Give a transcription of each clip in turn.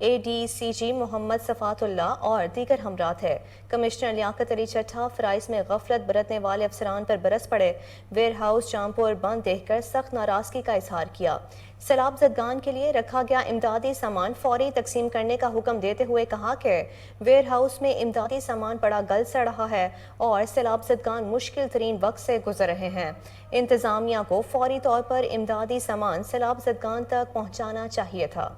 ADCG محمد صفات اللہ اور دیگر ہمراہ تھے۔ کمشنر لیاقت علی چٹھا فرائض میں غفلت برتنے والے افسران پر برس پڑے۔ ویئر ہاؤس جامپور بند دیکھ کر سخت ناراضگی کا اظہار کیا۔ سیلاب زدگان کے لیے رکھا گیا امدادی سامان فوری تقسیم کرنے کا حکم دیتے ہوئے کہا کہ ویئر ہاؤس میں امدادی سامان بڑا گل سڑ رہا ہے اور سیلاب زدگان مشکل ترین وقت سے گزر رہے ہیں۔ انتظامیہ کو فوری طور پر امدادی سامان سیلاب زدگان تک پہنچانا چاہیے تھا۔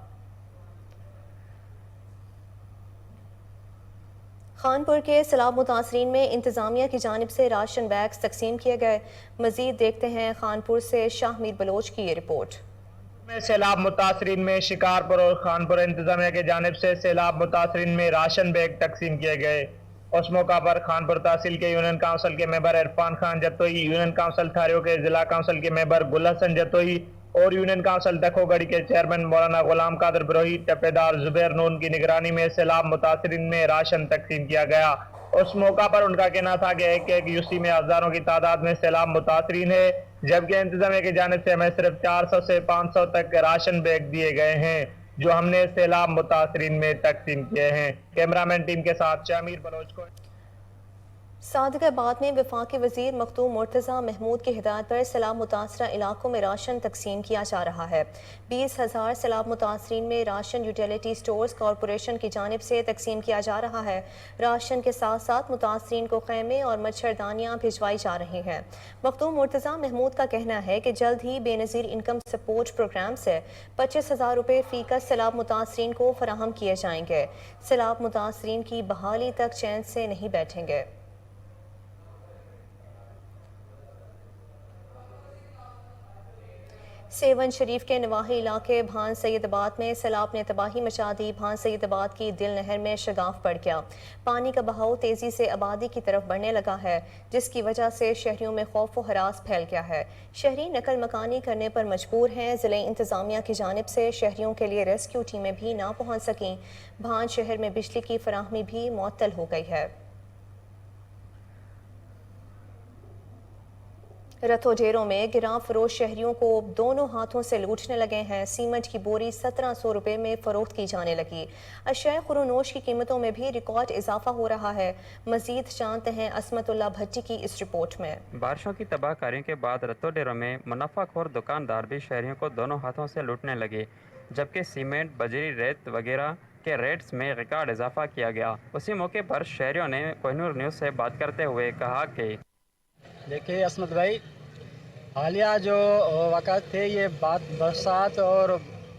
خانپور کے سیلاب متاثرین میں انتظامیہ کی جانب سے راشن بیگز تقسیم کیے گئے۔ مزید دیکھتے ہیں خانپور سے شاہ میر بلوچ کی یہ رپورٹ۔ میں سیلاب متاثرین میں شکارپور اور خانپور انتظامیہ کی جانب سے سیلاب متاثرین میں راشن بیگ تقسیم کیے گئے۔ اس موقع پر خانپور تحصیل کے یونین کونسل کے ممبر عرفان خان جتوئی، یونین کونسل تھاریو کے ضلع کونسل کے ممبر گل حسن جتوئی اور یونین کونسل دکھو گڑھی کے چیئرمین مولانا غلام قادر بروہی، ٹپیدار زبیر نون کی نگرانی میں سیلاب متاثرین میں راشن تقسیم کیا گیا۔ اس موقع پر ان کا کہنا تھا کہ ایک یوسی میں ہزاروں کی تعداد میں سیلاب متاثرین ہے، جبکہ انتظامیہ کی جانب سے ہمیں صرف 400 سے 500 تک راشن بیگ دیے گئے ہیں جو ہم نے سیلاب متاثرین میں تقسیم کیے ہیں۔ کیمرامین ٹیم کے ساتھ شاہ میر بلوچ کو صادق آباد میں وفاقی وزیر مختوم مرتضی محمود کی ہدایت پر سیلاب متاثرہ علاقوں میں راشن تقسیم کیا جا رہا ہے۔ 20,000 سیلاب متاثرین میں راشن یوٹیلیٹی سٹورز کارپوریشن کی جانب سے تقسیم کیا جا رہا ہے۔ راشن کے ساتھ ساتھ متاثرین کو خیمے اور مچھردانیاں بھجوائی جا رہی ہیں۔ مختوم مرتضی محمود کا کہنا ہے کہ جلد ہی بے نظیر انکم سپورٹ پروگرام سے 25,000 روپے فی کس سیلاب متاثرین کو فراہم کیے جائیں گے۔ سیلاب متاثرین کی بحالی تک چین سے نہیں بیٹھیں گے۔ سیون شریف کے نواحی علاقے بھان سید آباد میں سیلاب نے تباہی مچا دی۔ بھان سید آباد کی دل نہر میں شگاف پڑ گیا۔ پانی کا بہاؤ تیزی سے آبادی کی طرف بڑھنے لگا ہے، جس کی وجہ سے شہریوں میں خوف و ہراس پھیل گیا ہے۔ شہری نقل مکانی کرنے پر مجبور ہیں۔ ضلع انتظامیہ کی جانب سے شہریوں کے لیے ریسکیو ٹیمیں بھی نہ پہنچ سکیں۔ بھان شہر میں بجلی کی فراہمی بھی معطل ہو گئی ہے۔ رتھو ڈیروں میں گراں فروش شہریوں کو دونوں ہاتھوں سے لوٹنے لگے ہیں۔ سیمنٹ کی بوری 1700 روپے میں فروخت کی جانے لگی۔ اشیاء خورونوش کی قیمتوں میں بھی ریکارڈ اضافہ ہو رہا ہے۔ مزید جانتے ہیں عصمت اللہ بھٹی کی اس رپورٹ میں۔ بارشوں کی تباہ کاری کے بعد رتھو ڈیروں میں منافع خور دکاندار بھی شہریوں کو دونوں ہاتھوں سے لوٹنے لگے، جبکہ سیمنٹ، بجری، ریت وغیرہ کے ریٹس میں ریکارڈ اضافہ کیا گیا۔ اسی موقع پر شہریوں نے کوہ نور نیوز سے بات کرتے ہوئے کہا کہ دیکھیے عصمت بھائی، حالیہ جو واقعات تھے یہ برسات اور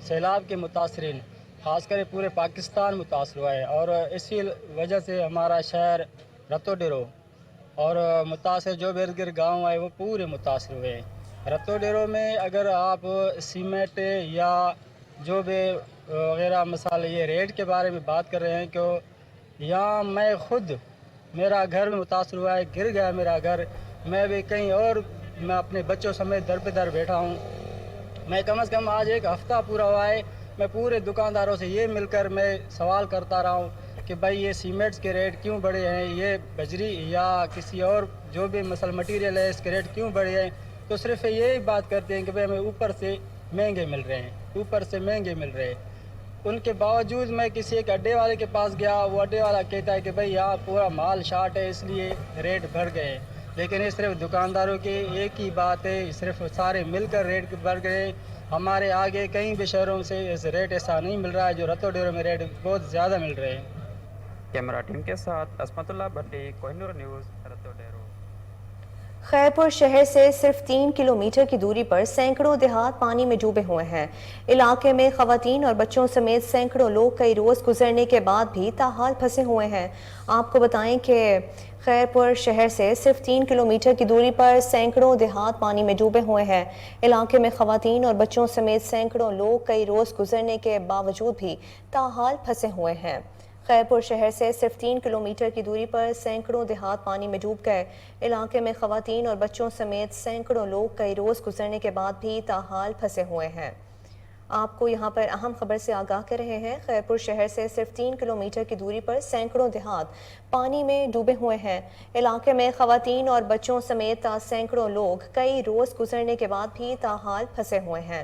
سیلاب کے متاثرین، خاص کر پورے پاکستان متاثر ہوا ہے، اور اسی وجہ سے ہمارا شہر رتھو ڈیرو اور متاثر جو بھی ارد گرد گاؤں آئے وہ پورے متاثر ہوئے ہیں۔ رتھو ڈیرو میں اگر آپ سیمنٹ یا جو بھی وغیرہ مسالے یہ ریٹ کے بارے میں بات کر رہے ہیں کہ یہاں میں خود میرا گھر میں متاثر ہوا ہے، گر گیا میرا گھر، میں بھی کہیں اور میں اپنے بچوں سمیت در پہ در بیٹھا ہوں۔ میں کم از کم آج ایک ہفتہ پورا ہوا ہے، میں پورے دکانداروں سے یہ مل کر میں سوال کرتا رہا ہوں کہ بھائی یہ سیمنٹس کے ریٹ کیوں بڑھے ہیں، یہ بجری یا کسی اور جو بھی مٹیریل ہے اس کے ریٹ کیوں بڑھے ہیں، تو صرف یہی بات کرتے ہیں کہ بھائی ہمیں اوپر سے مہنگے مل رہے ہیں۔ ان کے باوجود میں کسی ایک اڈے والے کے پاس گیا، وہ اڈے والا کہتا ہے کہ بھائی یہاں پورا مال شارٹ ہے اس لیے ریٹ بڑھ گئے ہیں، لیکن یہ صرف دکانداروں کی ایک ہی بات ہے، صرف سارے مل کر ریٹ بڑھ گئے۔ ہمارے آگے کہیں بھی شہروں سے ریٹ ایسا نہیں مل رہا ہے جو رتھو ڈیرو میں ریٹ بہت زیادہ مل رہے ہیں۔ کیمرہ ٹیم کے ساتھ عصمت اللہ بھٹی، کوہ نور نیوز، رتھو ڈیرو۔ خیرپور شہر سے صرف 3 کلومیٹر کی دوری پر سینکڑوں دیہات پانی میں ڈوبے ہوئے ہیں۔ علاقے میں خواتین اور بچوں سمیت سینکڑوں لوگ کئی روز گزرنے کے بعد بھی تاحال پھنسے ہوئے ہیں۔ آپ کو بتائیں کہ خیرپور شہر سے صرف 3 کلومیٹر کی دوری پر سینکڑوں دیہات پانی میں ڈوبے ہوئے ہیں۔ علاقے میں خواتین اور بچوں سمیت سینکڑوں لوگ کئی روز گزرنے کے باوجود بھی تاحال پھنسے ہوئے ہیں۔ خیرپور شہر سے صرف 3 کلومیٹر کی دوری پر سینکڑوں دیہات پانی میں ڈوب گئے۔ علاقے میں خواتین اور بچوں سمیت سینکڑوں لوگ کئی روز گزرنے کے بعد بھی تاحال پھنسے ہوئے ہیں۔ آپ کو یہاں پر اہم خبر سے آگاہ کر رہے ہیں۔ خیرپور شہر سے صرف 3 کلومیٹر کی دوری پر سینکڑوں دیہات پانی میں ڈوبے ہوئے ہیں۔ علاقے میں خواتین اور بچوں سمیت سینکڑوں لوگ کئی روز گزرنے کے بعد بھی تاحال پھنسے ہوئے ہیں۔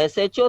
SHO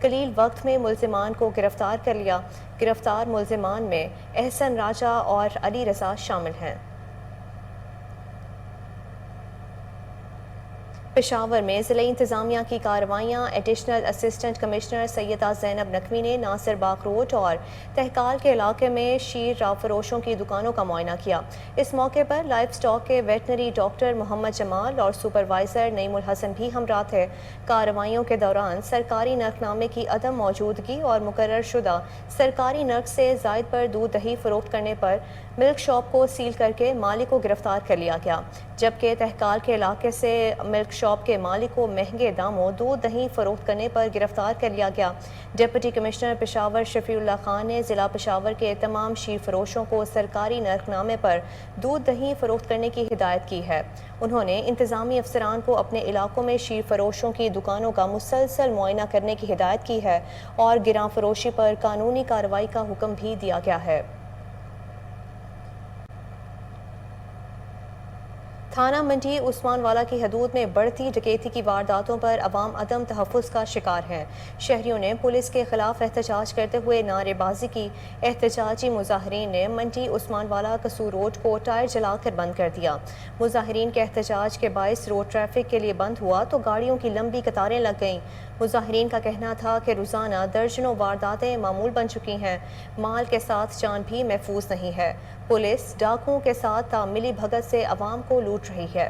قلیل وقت میں ملزمان کو گرفتار کر لیا۔ گرفتار ملزمان میں احسن راجہ اور علی رضا شامل ہیں۔ پشاور میں ضلعی انتظامیہ کی کارروائیاں ایڈیشنل اسسٹنٹ کمشنر سیدہ زینب نقوی نے ناصر باغ روڈ اور تہکال کے علاقے میں شیر راو فروشوں کی دکانوں کا معائنہ کیا۔ اس موقع پر لائف سٹاک کے ویٹنری ڈاکٹر محمد جمال اور سپروائزر نعیم الحسن بھی ہمراہ تھے۔ کارروائیوں کے دوران سرکاری نرخ نامے کی عدم موجودگی اور مقرر شدہ سرکاری نرخ سے زائد پر دودھ دہی فروخت کرنے پر ملک شاپ کو سیل کر کے مالک کو گرفتار کر لیا گیا، جبکہ تہکال کے علاقے سے ملک شاپ کے مالک کو مہنگے داموں دودھ دہی فروخت کرنے پر گرفتار کر لیا گیا۔ ڈپٹی کمشنر پشاور شفیع اللہ خان نے ضلع پشاور کے تمام شیر فروشوں کو سرکاری نرخ نامے پر دودھ دہی فروخت کرنے کی ہدایت کی ہے۔ انہوں نے انتظامی افسران کو اپنے علاقوں میں شیر فروشوں کی دکانوں کا مسلسل معائنہ کرنے کی ہدایت کی ہے اور گراں فروشی پر قانونی کارروائی کا حکم بھی دیا گیا ہے۔ تھانہ منڈی عثمان والا کی حدود میں بڑھتی ڈکیتی کی وارداتوں پر عوام عدم تحفظ کا شکار ہیں۔ شہریوں نے پولیس کے خلاف احتجاج کرتے ہوئے نعرے بازی کی۔ احتجاجی مظاہرین نے منڈی عثمان والا قصور روڈ کو ٹائر جلا کر بند کر دیا۔ مظاہرین کے احتجاج کے باعث روڈ ٹریفک کے لیے بند ہوا تو گاڑیوں کی لمبی قطاریں لگ گئیں۔ مظاہرین کا کہنا تھا کہ روزانہ درجنوں وارداتیں معمول بن چکی ہیں، مال کے ساتھ جان بھی محفوظ نہیں ہے۔ پولیس ڈاکوؤں کے ساتھ ملی بھگت سے عوام کو لوٹ رہی ہے۔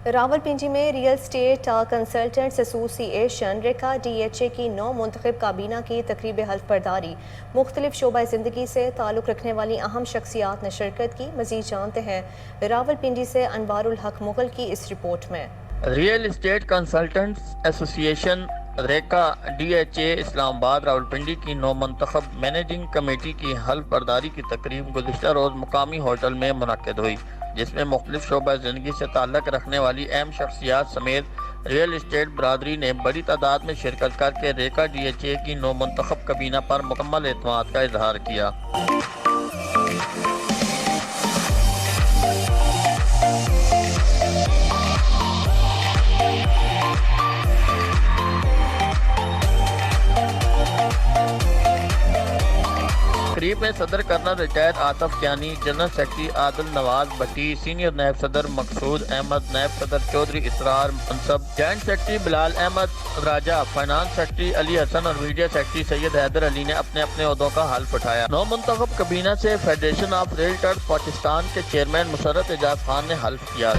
راولپنڈی میں ریئل اسٹیٹ کنسلٹنٹس ایسوسی ایشن ریکا ڈی ایچ اے کی نو منتخب کابینہ کی تقریب حلف برداری۔ مختلف شعبہ زندگی سے تعلق رکھنے والی اہم شخصیات نے شرکت کی۔ مزید جانتے ہیں راولپنڈی سے انوار الحق مغل کی اس رپورٹ میں۔ ریئل اسٹیٹ کنسلٹنٹس ایسوسی ایشن ریکا ڈی ایچ اے اسلام آباد راولپنڈی کی نو منتخب مینیجنگ کمیٹی کی حلف برداری کی تقریب گزشتہ روز مقامی ہوٹل میں منعقد ہوئی، جس میں مختلف شعبہ زندگی سے تعلق رکھنے والی اہم شخصیات سمیت ریئل اسٹیٹ برادری نے بڑی تعداد میں شرکت کر کے ریکا ڈی ایچ اے کی نو منتخب کابینہ پر مکمل اعتماد کا اظہار کیا۔ تقریب میں صدر colonel retired Asif Kiani, general secretary Adil Nawaz Batti, senior نائب صدر مقصود احمد، نائب صدر Chaudhry Israr Mansab, joint secretary Bilal Ahmed Raja, finance secretary Ali Hassan اور میڈیا سیکرٹری سید حیدر علی نے اپنے اپنے عہدوں کا حلف اٹھایا۔ نو منتخب کابینہ سے فیڈریشن آف ریلٹرز پاکستان کے چیئرمین مسرت اعجاز خان نے حلف کیا۔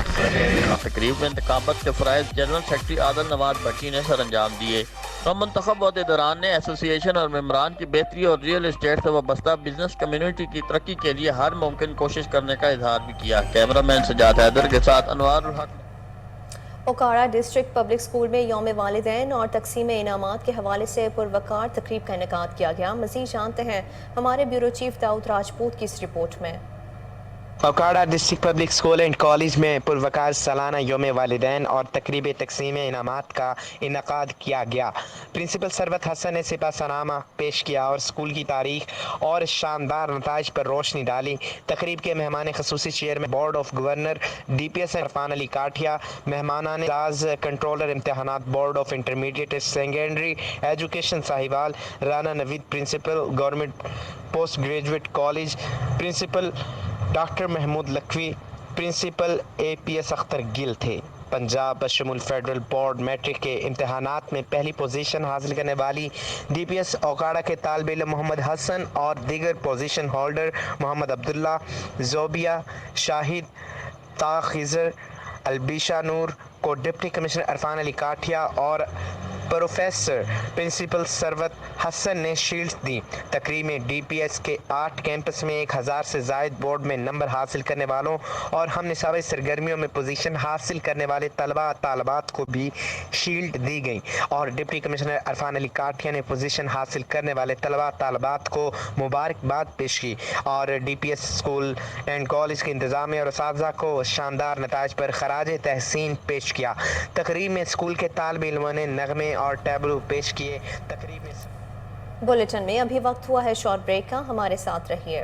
تقریب میں انتخابات کے فرائض جنرل سیکرٹری عادل نواز بٹی نے سر انجام دیے۔ نو منتخب عہدیداران نے ایسوسی ایشن اور ممبران کی بہتری اور ریئل اسٹیٹ سے وابستہ بزنس کمیونٹی کی ترقی کے لیے ہر ممکن کوشش کرنے کا اظہار بھی کیا۔ کیمرہ مین سجاد حیدر کے ساتھ انوار الحق۔ اوکارا ڈسٹرکٹ پبلک اسکول میں یوم والدین اور تقسیم انعامات کے حوالے سے پروقار تقریب کا انعقاد کیا گیا۔ مزید جانتے ہیں ہمارے بیورو چیف داؤد راجپوت کی اس رپورٹ میں۔ Okara district public school and college میں پروقار سالانہ یوم والدین اور تقریب تقسیم انعامات کا انعقاد کیا گیا۔ پرنسپل ثروت حسن نے سپہ سلامہ پیش کیا اور اسکول کی تاریخ اور شاندار نتائج پر روشنی ڈالی۔ تقریب کے مہمان خصوصی chairman board of governor D P S Irfan Ali Kathia, مہمانان اعزاز کنٹرولر امتحانات board of intermediate secondary education Sahiwal Rana Naveed, principal government post graduate college, principal doctor Mahmood Lakhvi, principal A P S Akhtar Gul تھے۔ پنجاب بشمول فیڈرل بورڈ میٹرک کے امتحانات میں پہلی پوزیشن حاصل کرنے والی ڈی پی ایس اوکاڑا کے طالب علم محمد حسن اور دیگر پوزیشن ہولڈر محمد عبداللہ، زوبیہ، شاہد، طا خضر، البیشہ نور کو ڈپٹی کمشنر عرفان علی کاٹھیا اور پروفیسر پرنسپل ثروت حسن نے شیلڈز دی۔ تقریب میں ڈی پی ایس کے 8 کیمپس میں 1000 سے زائد بورڈ میں نمبر حاصل کرنے والوں اور ہم نصابی سرگرمیوں میں پوزیشن حاصل کرنے والے طلباء طالبات کو بھی شیلڈ دی گئی اور ڈپٹی کمشنر عرفان علی کاٹھیا نے پوزیشن حاصل کرنے والے طلباء طالبات کو مبارکباد پیش کی اور D P S school and college کے انتظامیہ اور اساتذہ کو شاندار نتائج پر خراج تحسین پیش کیا۔ تقریب میں اسکول کے طالب علموں نے نغمے اور ٹیبلو پیش کیے۔ تقریب میں بلیٹن میں ابھی وقت ہوا ہے شارٹ بریک کا، ہمارے ساتھ رہیے۔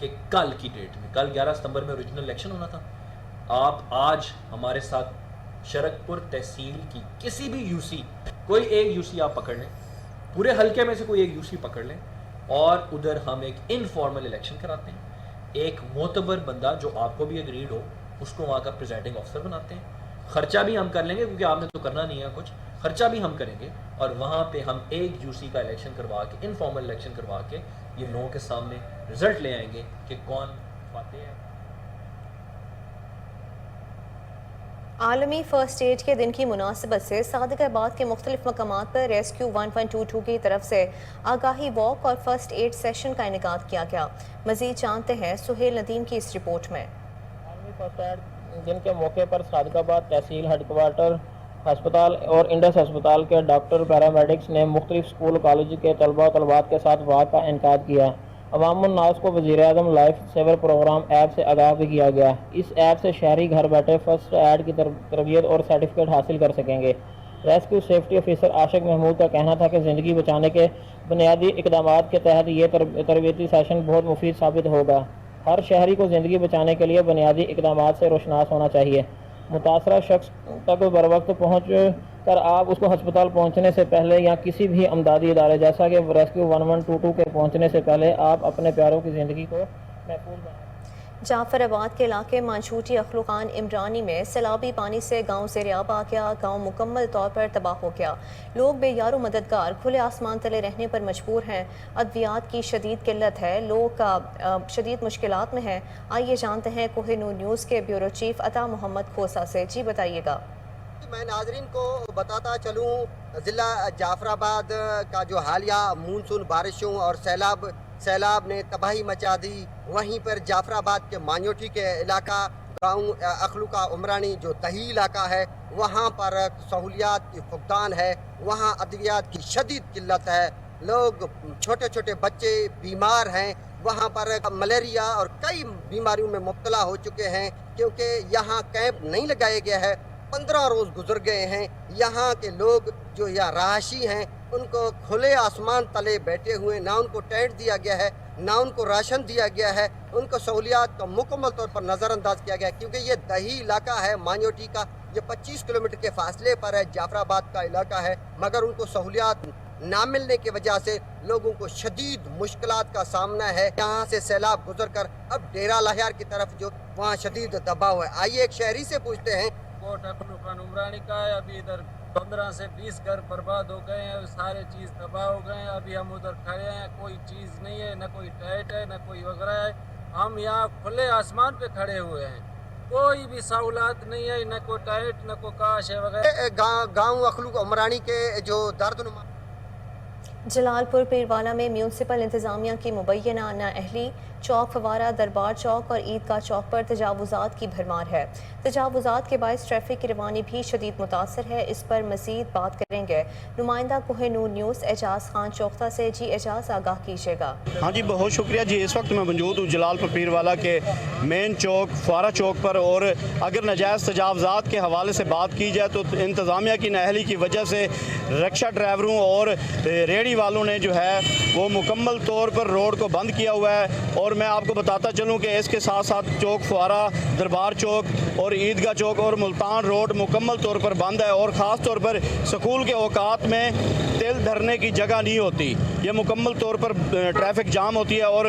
کہ کل کی ڈیٹ میں، کل 11 ستمبر میں اوریجنل الیکشن ہونا تھا، آپ آج ہمارے ساتھ شرک پور تحصیل کی کسی بھی یو سی، کوئی ایک یو سی آپ پکڑ لیں، پورے حلقے میں سے کوئی ایک یو سی پکڑ لیں، اور ادھر ہم ایک انفارمل الیکشن کراتے ہیں، ایک معتبر بندہ جو آپ کو بھی اگریڈ ہو اس کو وہاں کا پریزائڈنگ آفیسر بناتے ہیں، خرچہ بھی ہم کر لیں گے کیونکہ آپ نے تو کرنا نہیں ہے کچھ، خرچہ بھی ہم کریں گے، اور وہاں پہ ہم ایک یو سی کا الیکشن کروا کے، انفارمل الیکشن کروا کے یہ لوگوں کے سامنے رزلٹ لے آئیں گے کہ کون فاتح ہے۔ عالمی فرسٹ ایڈ کے دن کی مناسبت سے صادق آباد کے مختلف مقامات پر ریسکیو 1.22 کی طرف سے آگاہی واک اور فرسٹ ایڈ سیشن کا انعقاد کیا گیا۔ مزید جانتے ہیں سہیل ندیم کی اس رپورٹ میں۔ عالمی فرسٹ ایڈ دن کے موقع پر صادق آباد تحصیل ہیڈ کوارٹر ہسپتال اور انڈس ہسپتال کے ڈاکٹر پیرامیڈکس نے مختلف اسکول کالج کے طلباء و طلبات کے ساتھ واک کا انعقاد کیا۔ عوام الناس کو وزیر اعظم لائف سیور پروگرام ایپ سے آگاہ بھی کیا گیا۔ اس ایپ سے شہری گھر بیٹھے فرسٹ ایڈ کی تربیت اور سرٹیفکیٹ حاصل کر سکیں گے۔ ریسکیو سیفٹی آفیسر عاشق محمود کا کہنا تھا کہ زندگی بچانے کے بنیادی اقدامات کے تحت یہ تربیتی سیشن بہت مفید ثابت ہوگا۔ ہر شہری کو زندگی بچانے کے لیے بنیادی اقدامات سے روشناس ہونا چاہیے۔ متاثرہ شخص تک بروقت پہنچ کر آپ اس کو ہسپتال پہنچنے سے پہلے یا کسی بھی امدادی ادارے جیسا کہ ریسکیو 1122 کے پہنچنے سے پہلے آپ اپنے پیاروں کی زندگی کو محفوظ بنائیں۔ جعفر آباد کے علاقے مانچھوٹی اخلوقان عمرانی میں سیلابی پانی سے گاؤں زیریاب آ گیا۔ گاؤں مکمل طور پر تباہ ہو گیا۔ لوگ بے یار و مددگار کھلے آسمان تلے رہنے پر مجبور ہیں۔ ادویات کی شدید قلت ہے، لوگ شدید مشکلات میں ہیں۔ آئیے جانتے ہیں کوہ نور نیوز کے بیورو چیف عطا محمد کھوسا سے۔ جی بتائیے گا۔ میں ناظرین کو بتاتا چلوں ضلع جعفر آباد کا جو حالیہ مونسون بارشوں اور سیلاب نے تباہی مچا دی، وہیں پر جعفر آباد کے مانیوٹی کے علاقہ گاؤں اخلوقہ عمرانی جو دہی علاقہ ہے وہاں پر سہولیات کی فقدان ہے، وہاں ادویات کی شدید قلت ہے، لوگ چھوٹے چھوٹے بچے بیمار ہیں، وہاں پر ملیریا اور کئی بیماریوں میں مبتلا ہو چکے ہیں کیونکہ یہاں کیمپ نہیں لگائے گئے ہیں۔ 15 روز گزر گئے ہیں، یہاں کے لوگ جو یہاں رہائشی ہیں ان کو کھلے آسمان تلے بیٹھے ہوئے، نہ ان کو ٹینٹ دیا گیا ہے نہ ان کو راشن دیا گیا ہے، ان کو سہولیات کا مکمل طور پر نظر انداز کیا گیا ہے کیونکہ یہ دہی علاقہ ہے مانیوٹی کا، یہ 25 کلومیٹر کے فاصلے پر ہے، جعفر آباد کا علاقہ ہے، مگر ان کو سہولیات نہ ملنے کی وجہ سے لوگوں کو شدید مشکلات کا سامنا ہے۔ یہاں سے سیلاب گزر کر اب ڈیرہ لہیار کی طرف جو وہاں شدید دباؤ ہے۔ آئیے ایک شہری سے پوچھتے ہیں۔ کوٹ اخلوقان عمرانی کا ہے، ابھی ادھر 15 سے 20 گھر برباد ہو گئے ہیں، سارے چیز تباہ ہو گئے ہیں، ابھی ہم ادھر کھڑے ہیں، کوئی چیز نہیں ہے، نہ کوئی ٹائٹ ہے نہ کوئی وغیرہ ہے، ہم یہاں کھلے آسمان پہ کھڑے ہوئے ہیں، کوئی بھی سہولت نہیں ہے، نہ کوئی ٹائٹ نہ کوئی کاش ہے وغیرہ۔ گاؤں اخلوق عمرانی کے جو درد نما جلال پور پیروالا میں میونسپل انتظامیہ کی مبینہ نااہلی، چوک فوارہ، دربار چوک اور عیدگاہ چوک پر تجاوزات کی بھرمار ہے۔ تجاوزات کے باعث ٹریفک کی روانی بھی شدید متاثر ہے، اس پر مزید بات کریں گے نمائندہ کوہ نور نیوز اعجاز خان چوختہ سے۔ جی اعجاز، آگاہ کیجیے گا۔ ہاں جی بہت شکریہ جی، اس وقت میں موجود ہوں جلال پور پیروالا کے مین چوک فوارہ چوک پر، اور اگر ناجائز تجاوزات کے حوالے سے بات کی جائے تو انتظامیہ کی نااہلی کی وجہ سے رکشہ ڈرائیوروں اور ریڑھی والوں نے جو ہے وہ مکمل طور پر روڈ کو بند کیا ہوا ہے، اور میں آپ کو بتاتا چلوں کہ اس کے ساتھ ساتھ چوک فوارہ، دربار چوک اور عیدگاہ چوک اور ملتان روڈ مکمل طور پر بند ہے، اور خاص طور پر سکول کے اوقات میں تل دھرنے کی جگہ نہیں ہوتی، یہ مکمل طور پر ٹریفک جام ہوتی ہے۔ اور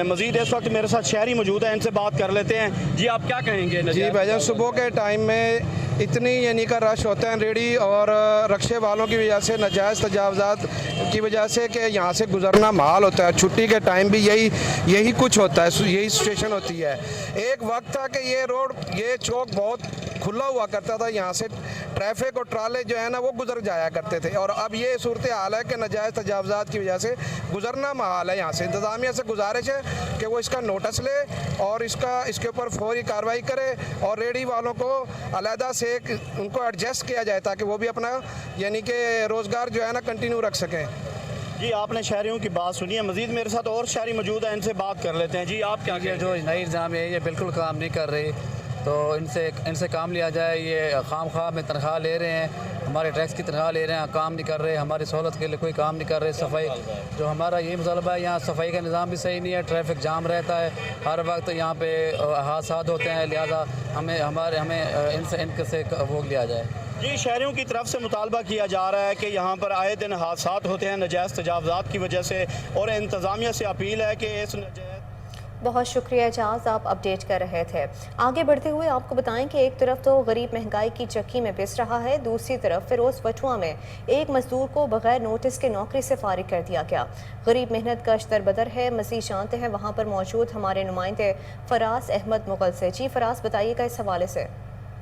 مزید اس وقت میرے ساتھ شہری موجود ہیں، ان سے بات کر لیتے ہیں۔ جی آپ کیا کہیں گے؟ جی بھائی جان، صبح کے ٹائم میں اتنی یعنی کا رش ہوتا ہے ریڑھی اور رکشے والوں کی وجہ سے، ناجائز تجاوزات کی وجہ سے کہ یہاں سے گزرنا محال ہوتا ہے۔ چھٹی کے ٹائم بھی یہی کچھ ہوتا ہے، یہی سچویشن ہوتی ہے۔ ایک وقت تھا کہ یہ روڈ، یہ چوک بہت کھلا ہوا کرتا تھا، یہاں سے ٹریفک اور ٹرالے جو ہے نا وہ گزر جایا کرتے تھے، اور اب یہ صورتحال ہے کہ ناجائز تجاوزات کی وجہ سے گزرنا محال ہے۔ یہاں سے انتظامیہ سے گزارش ہے کہ وہ اس کا نوٹس لے اور اس کے اوپر فوری کارروائی کرے، اور ریڑھی والوں کو علیحدہ سے ان کو ایڈجسٹ کیا جائے تاکہ وہ بھی اپنا یعنی کہ روزگار جو ہے نا کنٹینیو رکھ سکیں۔ جی آپ نے شہریوں کی بات سنی ہے، مزید میرے ساتھ اور شہری موجود ہیں، ان سے بات کر لیتے ہیں۔ جی آپ کیا جو نئی نظام ہے یہ بالکل کام نہیں کر رہے، تو ان سے کام لیا جائے. یہ خام خواہ میں تنخواہ لے رہے ہیں, ہمارے ٹیکس کی تنخواہ لے رہے ہیں, کام نہیں کر رہے, ہماری سہولت کے لیے کوئی کام نہیں کر رہے. صفائی جو ہمارا یہی مطالبہ ہے, یہاں صفائی کا نظام بھی صحیح نہیں ہے, ٹریفک جام رہتا ہے, ہر وقت یہاں پہ حادثات ہوتے ہیں, لہٰذا ہمیں ان سے وہ لیا جائے. جی, شہریوں کی طرف سے مطالبہ کیا جا رہا ہے کہ یہاں پر آئے دن حادثات ہوتے ہیں ناجائز تجاوزات کی وجہ سے, اور انتظامیہ سے اپیل ہے کہ اس بہت شکریہ اعجاز, آپ اپڈیٹ کر رہے تھے. آگے بڑھتے ہوئے آپ کو بتائیں کہ ایک طرف تو غریب مہنگائی کی چکی میں پس رہا ہے, دوسری طرف فیروز وٹوا میں ایک مزدور کو بغیر نوٹس کے نوکری سے فارغ کر دیا گیا. غریب محنت کش دربدر ہے. مزید جانتے ہیں وہاں پر موجود ہمارے نمائندے فراز احمد مغل سے. جی فراز, بتائیے گا اس حوالے سے.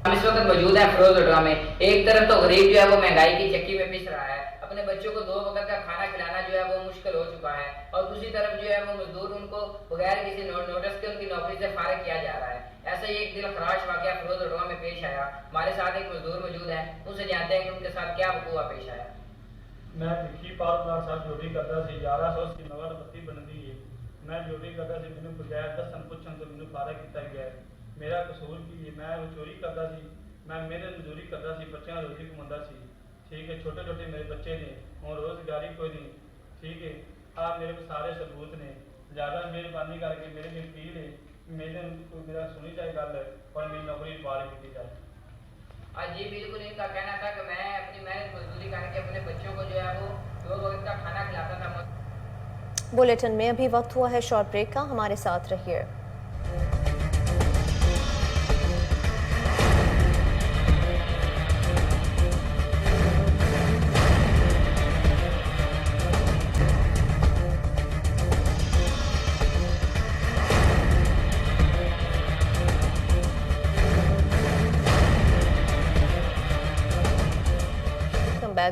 ہم اس وقت موجود ہیں فیروز وٹوا میں. ایک طرف تو غریب جو ہے وہ مہنگائی کی چکی میں پس رہا ہے, اپنے بچوں کو 2 وقت کا کھانا کھلانا جو ہے وہ مشکل ہو چکا ہے, اور دوسری طرف جو ہے وہ مزدور ان کو بغیر کسی نوٹس کے ان کی نوکری سے فارغ کیا جا رہا ہے. ایسا ہی ایک دل خراش واقعہ فیروز وٹوا میں پیش آیا. ہمارے ساتھ ایک مزدور موجود ہیں, ان سے جانتے ہیں کہ ان کے ساتھ کیا وقوع پیش آیا. میں بھکی پال نال ساتھ ڈیوٹی کرتا سی, 1100 کی نوٹ بتی بنتی ہے. میں ڈیوٹی کرتا سی, مینوں بغیر دسن پوچھن تو مینوں فارغ کیتا گیا. میرا قصور کی ہے, میں چوری کرتا سی, میں محنت مزدوری کرتا سی, بچیاں روزی کماਉਂدا سی. ٹھیک ہے, چھوٹے چھوٹے میرے بچے نے, اور روزگاری کوئی نہیں. ٹھیک ہے, آپ میرے کو سارے ثبوت نے, زیادہ مہربانی کر کے میرے لیے اپیل ہے, میرا سنی جائے گل اور میری نوکری فارغ کی جائے. جی بالکل, ان کا کہنا تھا کہ میں اپنی محنت مزدوری کر کے اپنے بچوں کو جو ہے وہ 2 وقت کا کھانا کھلاتا تھا. بلیٹن میں ابھی وقت ہوا ہے شارٹ بریک کا, ہمارے ساتھ رہیے.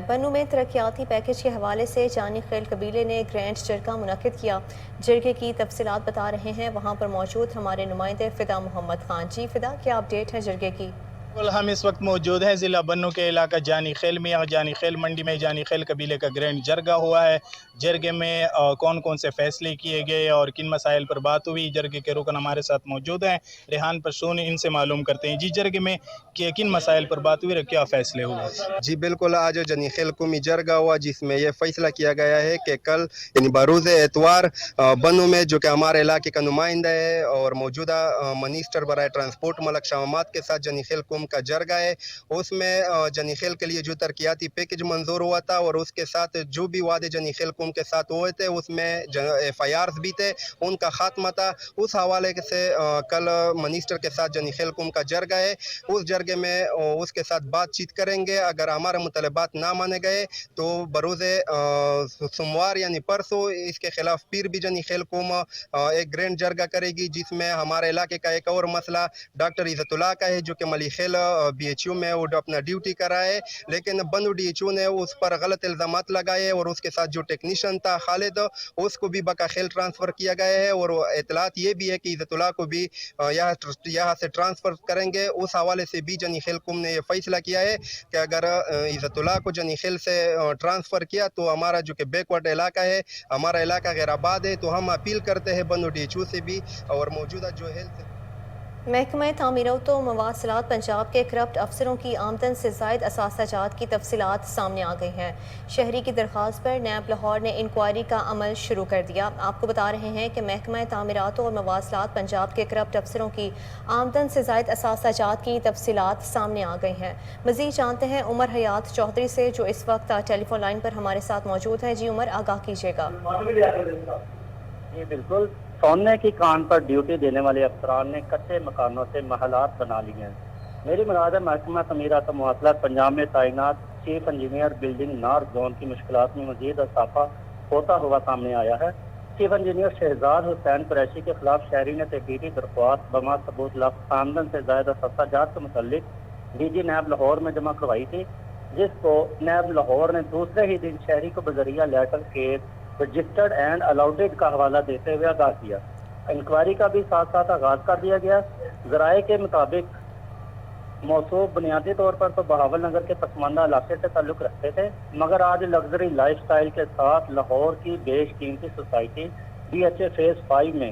بنو میں ترقیاتی پیکج کے حوالے سے جانی خیل قبیلے نے گرینڈ جرگہ منعقد کیا. جرگے کی تفصیلات بتا رہے ہیں وہاں پر موجود ہمارے نمائندے فدا محمد خان. جی فدا, کیا اپڈیٹ ہے جرگے کی؟ ہم اس وقت موجود ہیں ضلع بنو کے علاقہ جانی خیل میں. جانی خیل منڈی میں جانی خیل قبیلے کا گرینڈ جرگہ ہوا ہے. جرگے میں کون کون سے فیصلے کیے گئے اور کن مسائل پر بات ہوئی, جرگے کے رکن ہمارے ساتھ موجود ہیں ریحان پشتون, ان سے معلوم کرتے ہیں. جی, جرگے میں کن مسائل پر بات ہوئی اور کیا فیصلے ہوئے؟ جی بالکل, آج جانی خیل قومی جرگہ ہوا جس میں یہ فیصلہ کیا گیا ہے کہ کل یعنی بروز اتوار بنو میں جو کہ ہمارے علاقے کا نمائندہ ہے اور موجودہ منسٹر برائے ٹرانسپورٹ ملک شاہ محمد کے ساتھ جانی خیل قوم کا جرگہ ہے, اس میں جانی خیل کے لیے جو ترقیاتی پیکج منظور ہوا تھا اور اس کے ساتھ جو بھی وعدے جانی خیل قوم کے ساتھ ہوئے تھے اس میں FIRs بھی تھے, ان کا خاتمہ تھا. اس حوالے سے کل منسٹر کے ساتھ جانی خیل قوم کا جرگہ ہے. اس جرگے میں اس کے ساتھ بات چیت کریں گے. اگر ہمارے مطالبات نہ مانے گئے تو بروز سوموار یعنی پرسوں اس کے خلاف پھر بھی جانی خیل قوم ایک گرینڈ جرگہ کرے گی, جس میں ہمارے علاقے کا ایک اور مسئلہ ڈاکٹر عزت اللہ کا ہے جو کہ ملی خیل BHU میں وہ اپنا ڈیوٹی کر رہا ہے, لیکن بنو DHO نے اس پر غلط الزامات لگائے اور اس کے ساتھ جو ٹیکنیشین تھا خالد اس کو بھی بقا خیل ٹرانسفر کیا گیا ہے, اور اطلاعات یہ بھی ہے کہ عزت اللہ کو بھی یہاں سے ٹرانسفر کریں گے. اس حوالے سے بھی جانی خیل قوم نے یہ فیصلہ کیا ہے کہ اگر عزت اللہ کو جانی خیل سے ٹرانسفر کیا تو ہمارا جو کہ بیکورڈ علاقہ ہے, ہمارا علاقہ غیر آباد ہے, تو ہم اپیل کرتے ہیں بنو DHO سے بھی اور موجودہ جو ہیلتھ محکمہ تعمیرات و مواصلات پنجاب کے کرپٹ افسروں کی آمدن سے زائد اثاثہ جات کی تفصیلات سامنے آ گئی ہیں. شہری کی درخواست پر نیب لاہور نے انکوائری کا عمل شروع کر دیا. آپ کو بتا رہے ہیں کہ محکمہ تعمیرات و مواصلات پنجاب کے کرپٹ افسروں کی آمدن سے زائد اثاثہ جات کی تفصیلات سامنے آ گئی ہیں. مزید جانتے ہیں عمر حیات چودھری سے جو اس وقت ٹیلی فون لائن پر ہمارے ساتھ موجود ہیں. جی عمر, آگاہ کیجیے گا. جی بالکل, سونے کی کان پر ڈیوٹی دینے والے افسران نے کچے مکانوں سے محلات بنا لیے ہیں. میری مراد ہے محکمہ تعمیرات و مواصلات پنجاب میں تعینات chief engineer building north zone کی مشکلات میں مزید اضافہ ہوتا ہوا سامنے آیا ہے. چیف انجینئر شہزاد حسین قریشی کے خلاف شہری نے تحقیقی درخواست بما ثبوت لفظ آمدن سے زائد اثاثہ جات سے متعلق DG نیب لاہور میں جمع کروائی تھی, جس کو نیب لاہور نے دوسرے ہی دن شہری کو بذریعہ لیٹر کیس رجسٹرڈ اینڈ الاؤڈیڈ کا حوالہ دیتے ہوئے آگاہ کیا. انکوائری کا بھی ساتھ ساتھ آغاز کر دیا گیا. ذرائع کے مطابق موصوف بنیادی طور پر تو بہاول نگر کے پسماندہ علاقے سے تعلق رکھتے تھے, مگر آج لگژری لائف سٹائل کے ساتھ لاہور کی بیش قیمتی سوسائٹی DHA فیز 5 میں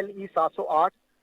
LE 708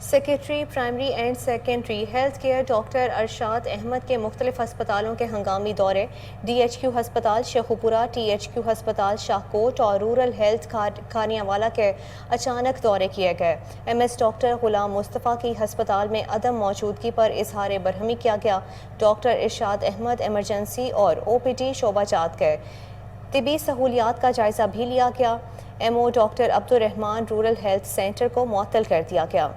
secretary primary and secondary health care doctor Irshad Ahmed کے مختلف ہسپتالوں کے ہنگامی دورے، ڈی ایچ کیو ہسپتال شیخوپورہ، ٹی ایچ کیو ہسپتال شاہکوٹ اور رورل ہیلتھ کھانیہ والا کے اچانک دورے کیے گئے۔ M S doctor Ghulam Mustafa کی ہسپتال میں عدم موجودگی پر اظہار برہمی کیا گیا۔ ڈاکٹر ارشاد احمد ایمرجنسی اور او پی ڈی شعبہ جات گئے۔ طبی سہولیات کا جائزہ بھی لیا گیا۔ M O doctor Abdulrahman rural health centre کو معطل کر دیا گیا۔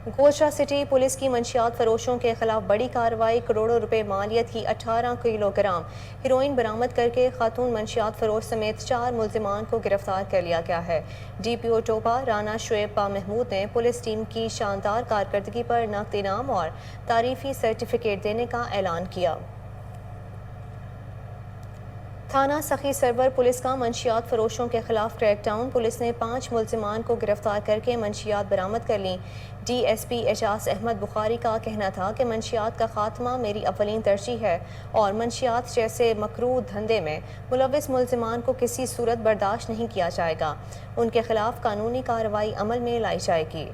گوجرا سٹی پولیس کی منشیات فروشوں کے خلاف بڑی کارروائی، کروڑوں روپے مالیت کی 18 کلو گرام ہیروئن برآمد کر کے خاتون منشیات فروش سمیت 4 ملزمان کو گرفتار کر لیا گیا ہے۔ ڈی پی او ٹوپا رانا شعیب محمود نے پولیس ٹیم کی شاندار کارکردگی پر نقد انعام اور تعریفی سرٹیفکیٹ دینے کا اعلان کیا۔ تھانہ سخی سرور پولیس کا منشیات فروشوں کے خلاف کریک ڈاؤن، پولیس نے 5 ملزمان کو گرفتار کر کے منشیات برآمد کر لیں۔ ڈی ایس پی اعجاز احمد بخاری کا کہنا تھا کہ منشیات کا خاتمہ میری اولین ترجیح ہے اور منشیات جیسے مکروہ دھندے میں ملوث ملزمان کو کسی صورت برداشت نہیں کیا جائے گا، ان کے خلاف قانونی کارروائی عمل میں لائی جائے گی۔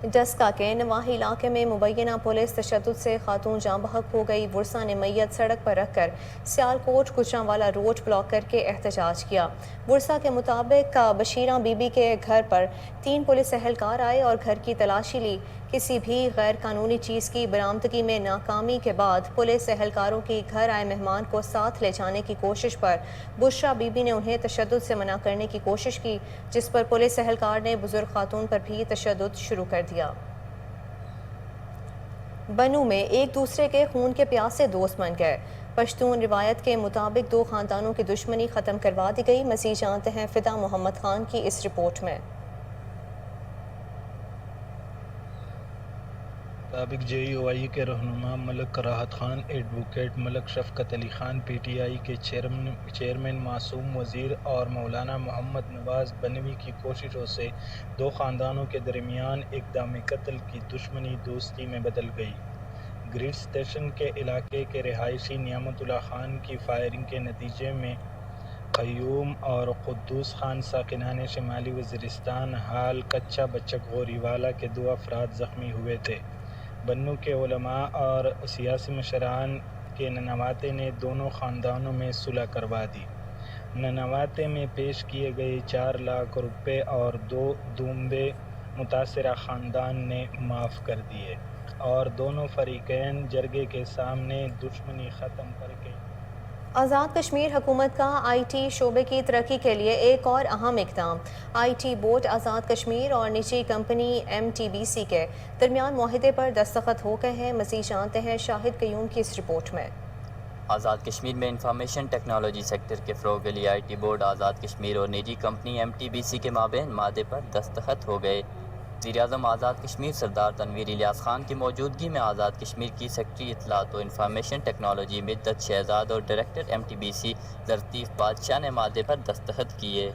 ڈسکا کے نواحی علاقے میں مبینہ پولیس تشدد سے خاتون جاں بحق ہو گئی۔ ورثہ نے میت سڑک پر رکھ کر سیالکوٹ گجرانوالہ روڈ بلاک کر کے احتجاج کیا۔ ورثہ کے مطابق بشیرہ بی بی کے گھر پر 3 پولیس اہلکار آئے اور گھر کی تلاشی لی۔ کسی بھی غیر قانونی چیز کی برآمدگی میں ناکامی کے بعد پولیس اہلکاروں کی گھر آئے مہمان کو ساتھ لے جانے کی کوشش پر بشرا بی بی نے انہیں تشدد سے منع کرنے کی کوشش کی، جس پر پولیس اہلکار نے بزرگ خاتون پر بھی تشدد شروع کر دیا۔ بنو میں ایک دوسرے کے خون کے پیاسے دوست بن گئے۔ پشتون روایت کے مطابق 2 خاندانوں کی دشمنی ختم کروا دی گئی۔ مزید جانتے ہیں فدا محمد خان کی اس رپورٹ میں۔ سابق جے یو آئی کے رہنما ملک راحت خان، ایڈوکیٹ ملک شفقت Ali Khan, P T I کے چیئرمین معصوم وزیر اور مولانا محمد نواز بنوی کی کوششوں سے 2 خاندانوں کے درمیان اقدام قتل کی دشمنی دوستی میں بدل گئی۔ گریڈ اسٹیشن کے علاقے کے رہائشی نعمت اللہ خان کی فائرنگ کے نتیجے میں قیوم اور قدوس خان ساکنان شمالی وزیرستان حال کچا بچک غوریوالہ کے 2 افراد زخمی ہوئے تھے۔ بنو کے علماء اور سیاسی مشران کے ننواتے نے دونوں خاندانوں میں صلح کروا دی۔ ننواتے میں پیش کیے گئے 4 لاکھ روپے اور 2 دومبے متاثرہ خاندان نے معاف کر دیے اور دونوں فریقین جرگے کے سامنے دشمنی ختم کر کے آزاد کشمیر حکومت کا آئی ٹی شعبے کی ترقی کے لیے ایک اور اہم اقدام، I T board Azad Kashmir اور نجی company M T B C کے درمیان معاہدے پر دستخط ہو گئے ہیں۔ مزید جانتے ہیں شاہد قیوم کی اس رپورٹ میں۔ آزاد کشمیر میں انفارمیشن ٹیکنالوجی سیکٹر کے فروغ کے لیے I T board Azad Kashmir اور نجی company M T B C کے مابین معاہدے پر دستخط ہو گئے۔ وزیراعظم آزاد کشمیر سردار تنویر الیاس خان کی موجودگی میں آزاد کشمیر کی سیکٹری اطلاعات و انفارمیشن ٹیکنالوجی مدت شہزاد اور director M T B C Latif Badshah نے معاہدے پر دستخط کیے۔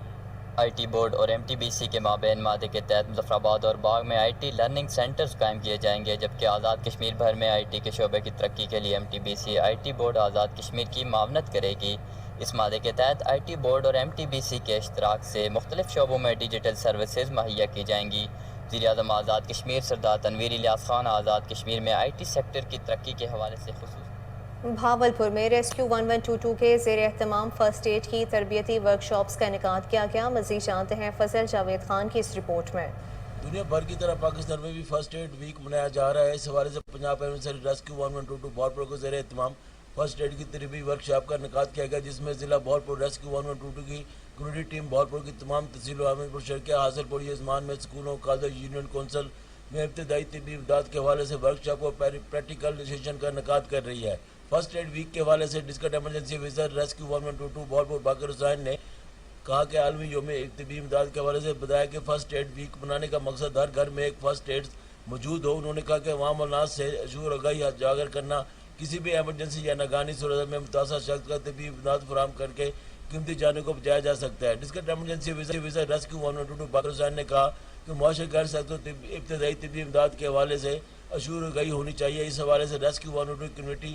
آئی ٹی بورڈ اور ایم ٹی بی سی کے مابین معاہدے کے تحت مظفر آباد اور باغ میں آئی ٹی لرننگ سینٹرز قائم کیے جائیں گے، جبکہ آزاد کشمیر بھر میں آئی ٹی کے شعبے کی ترقی کے لیے M T B C I T board Azad Kashmir کی معاونت کرے گی۔ اس معاہدے کے تحت آئی ٹی بورڈ اور ایم ٹی بی سی کے اشتراک سے مختلف شعبوں میں ڈیجیٹل سروسز مہیا کی جائیں گی۔ وزیراعظم آزاد کشمیر سردار تنویر الیاس خان آزاد کشمیر میں آئی ٹی سیکٹر کی ترقی کے حوالے سے بھاولپور میں ریسکیو 1122 کے زیر اہتمام فرسٹ ایڈ کی تربیتی ورکشاپس کا انعقاد کیا گیا۔ مزید جانتے ہیں فضل جاوید خان کی اس رپورٹ میں۔ دنیا بھر کی طرح پاکستان میں بھی فرسٹ ایڈ ویک منایا جا رہا ہے۔ اس حوالے سے پنجاب ایڈوینسری ریسکیو 1122 بھاولپور کے زیر اہتمام فرسٹ ایڈ کی تربیتی ورکشاپ کا انعقاد کیا گیا، جس میں ضلع بھاولپور ریسکیو 1122 کی کمیونٹی ٹیم بھاولپور کی تمام تحصیل و عامل پر شرکیہ حاصل پوری ازمان میں اسکولوں، کالج، یونین کونسل میں ابتدائی طبی امداد کے حوالے سے ورکشاپ اور پریکٹیکل سیشن کا انعقاد کر رہی ہے۔ فرسٹ ایڈ ویک کے حوالے سے district emergency officer rescue 1122 Bahawalpur Baqir Hussain نے کہا کہ عالمی یوم طبی امداد کے حوالے سے بتایا کہ فرسٹ ایڈ ویک منانے کا مقصد ہر گھر میں ایک فرسٹ ایڈ موجود ہو۔ انہوں نے کہا کہ عوام الناس سے شعور آگاہی اجاگر کرنا، کسی بھی ایمرجنسی یا ناگہانی صورت میں متاثرہ شخص کا طبی امداد فراہم کر کے قیمتی جانوں کو بچایا جا سکتا ہے۔ District emergency officer rescue 1122 Baqir Hussain نے کہا کہ معاشرے کے ہر شخص کو ابتدائی طبی امداد کے حوالے سے شعور آگاہی ہونی چاہیے۔ اس حوالے سے ریسکیو 122 کمیونٹی